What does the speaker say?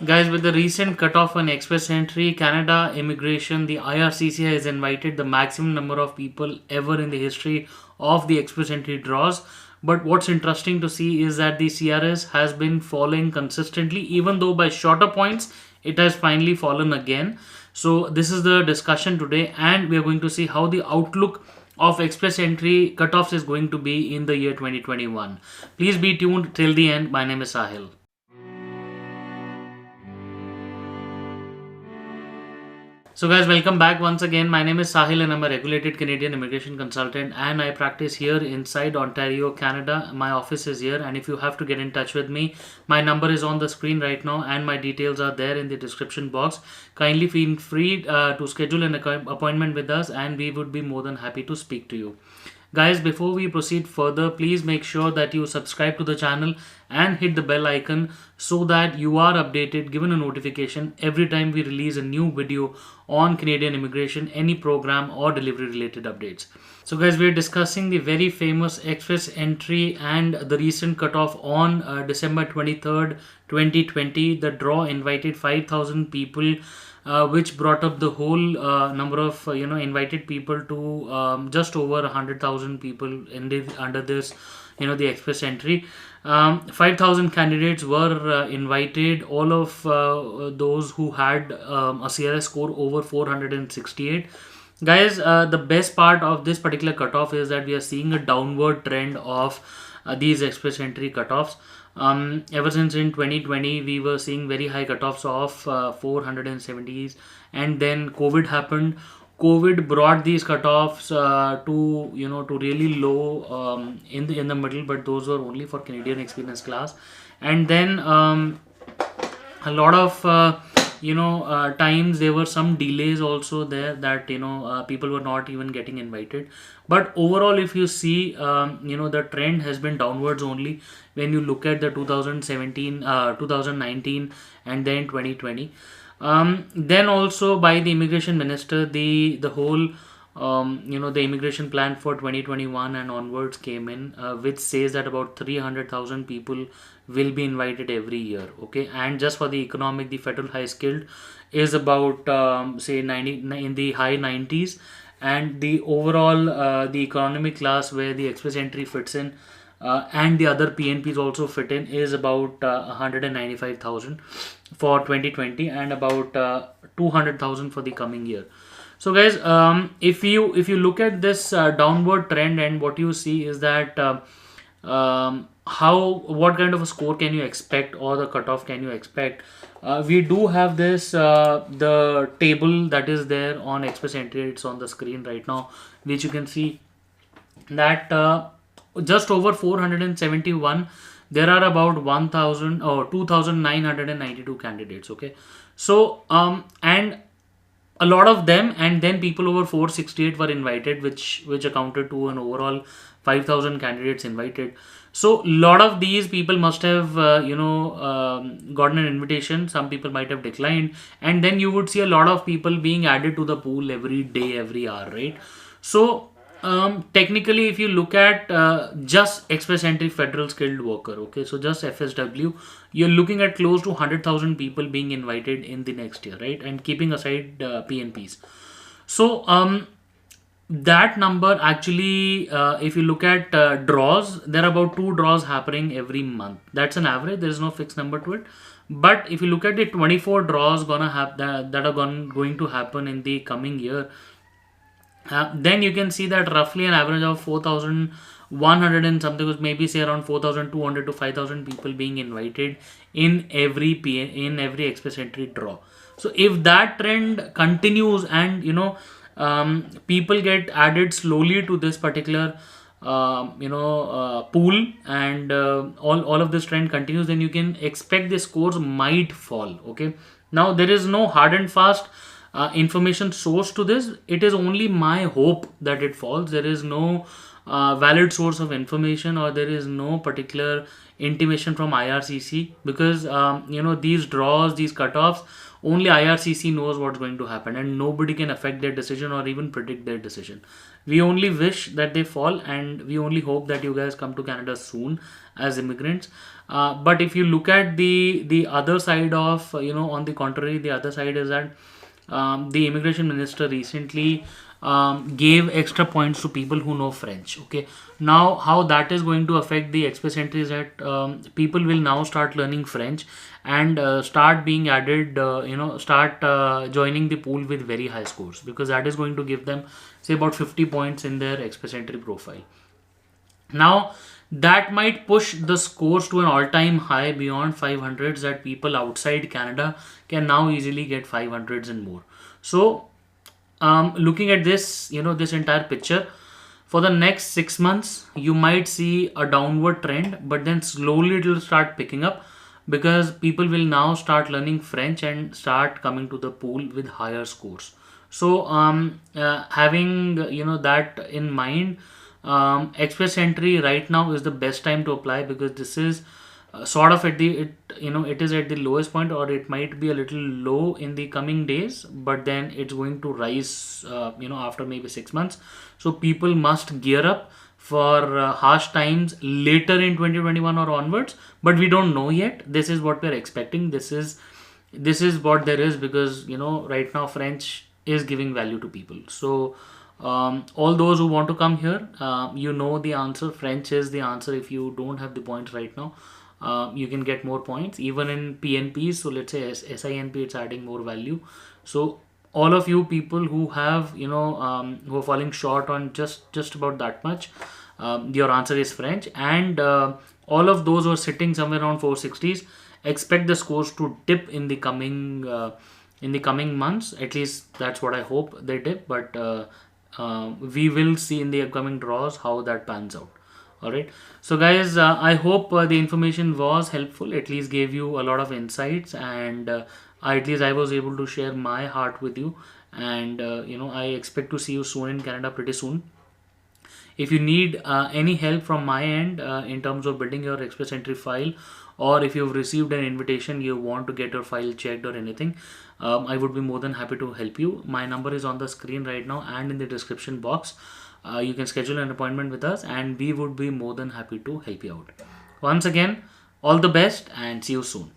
Guys, with the recent cutoff on express entry, Canada immigration, the IRCC has invited the maximum number of people ever in the history of the express entry draws. But what's interesting to see is that the CRS has been falling consistently, even though by shorter points, it has finally fallen again. So, this is the discussion today, and we are going to see how the outlook of express entry cutoffs is going to be in the year 2021. Please be tuned till the end. My name is Sahil. So, guys, welcome back once again. My name is Sahil, and I'm a regulated Canadian immigration consultant, and I practice here inside Ontario, Canada. My office is here, and if you have to get in touch with me, my number is on the screen right now, and my details are there in the description box. Kindly feel free to schedule an appointment with us, and we would be more than happy to speak to you. Guys, before we proceed further, please make sure that you subscribe to the channel and hit the bell icon so that you are updated, given a notification every time we release a new video on Canadian immigration, any program or delivery related updates. So, guys, we are discussing the very famous express entry and the recent cutoff on December 23rd, 2020. The draw invited 5,000 people, which brought up the whole number of invited people to just over 100,000 people under this the express entry. 5,000 candidates were invited, all of those who had a CRS score over 468. Guys, the best part of this particular cutoff is that we are seeing a downward trend of these express entry cutoffs. Ever since in 2020, we were seeing very high cutoffs of 470s, and then COVID happened. COVID brought these cutoffs to to really low in the middle, but those were only for Canadian experience class. And then a lot of times there were some delays also there, that people were not even getting invited. But overall, if you see, the trend has been downwards only when you look at the 2017, 2019, and then 2020. Then also by the immigration minister, the whole the immigration plan for 2021 and onwards came in, which says that about 300,000 people will be invited every year. Okay, and just for the economic, the federal high skilled is about say 90, in the high 90s, and the overall the economic class where the express entry fits in, and the other PNPs also fit in, is about 195,000 for 2020, and about 200,000 for the coming year. So, guys, if you look at this downward trend, and what you see is that how what kind of a score can you expect, or the cutoff can you expect? We do have this the table that is there on express entry. It's on the screen right now, which you can see that just over 471, there are about 1000 or 2992 candidates. Okay, so and a lot of them, and then people over 468 were invited, which accounted to an overall 5,000 candidates invited. So a lot of these people must have gotten an invitation. Some people might have declined, and then you would see a lot of people being added to the pool every day, every hour, right? So technically, if you look at just express entry federal skilled worker, okay, so just FSW, you're looking at close to 100,000 people being invited in the next year, right? And keeping aside PNPs. So that number actually, if you look at draws, there are about 2 draws happening every month. That's an average. There is no fixed number to it. But if you look at the 24 draws gonna have that are going to happen in the coming year, then you can see that roughly an average of 4,100 and something, was maybe say around 4,200 to 5,000 people being invited in every in every express entry draw. So if that trend continues, and people get added slowly to this particular pool, and all of this trend continues, then you can expect the scores might fall. Okay, now there is no hard and fast information source to this. It is only my hope that it falls. There is no valid source of information, or there is no particular intimation from IRCC, because these draws, these cutoffs, only IRCC knows what's going to happen, and nobody can affect their decision or even predict their decision. We only wish that they fall, and we only hope that you guys come to Canada soon as immigrants. But if you look at the other side of, on the contrary, the other side is that the immigration minister recently gave extra points to people who know French. Okay, now how that is going to affect the express entry is that people will now start learning French and start being added, start joining the pool with very high scores, because that is going to give them, say, about 50 points in their express entry profile. Now, that might push the scores to an all-time high beyond 500s, that people outside Canada can now easily get 500s and more. So, looking at this, this entire picture, for the next 6 months, you might see a downward trend, but then slowly it will start picking up, because people will now start learning French and start coming to the pool with higher scores. So, having that in mind, express entry right now is the best time to apply, because this is sort of at the it is at the lowest point, or it might be a little low in the coming days, but then it's going to rise after maybe 6 months. So people must gear up for harsh times later in 2021 or onwards, but we don't know yet. This is what we're expecting. This is what there is, because right now French is giving value to people. So all those who want to come here, the answer. French is the answer. If you don't have the points right now, you can get more points even in PNPs. So let's say SINP, it's adding more value. So all of you people who have who are falling short on just about that much, your answer is French. And all of those who are sitting somewhere around 460s, expect the scores to dip in the coming months. At least that's what I hope they dip. But we will see in the upcoming draws how that pans out. All right, so guys, I hope the information was helpful, at least gave you a lot of insights, and at least I was able to share my heart with you. And I expect to see you soon in Canada, pretty soon. If you need any help from my end in terms of building your express entry file, or if you've received an invitation, you want to get your file checked or anything, I would be more than happy to help you. My number is on the screen right now and in the description box. You can schedule an appointment with us, and we would be more than happy to help you out. Once again, all the best, and see you soon.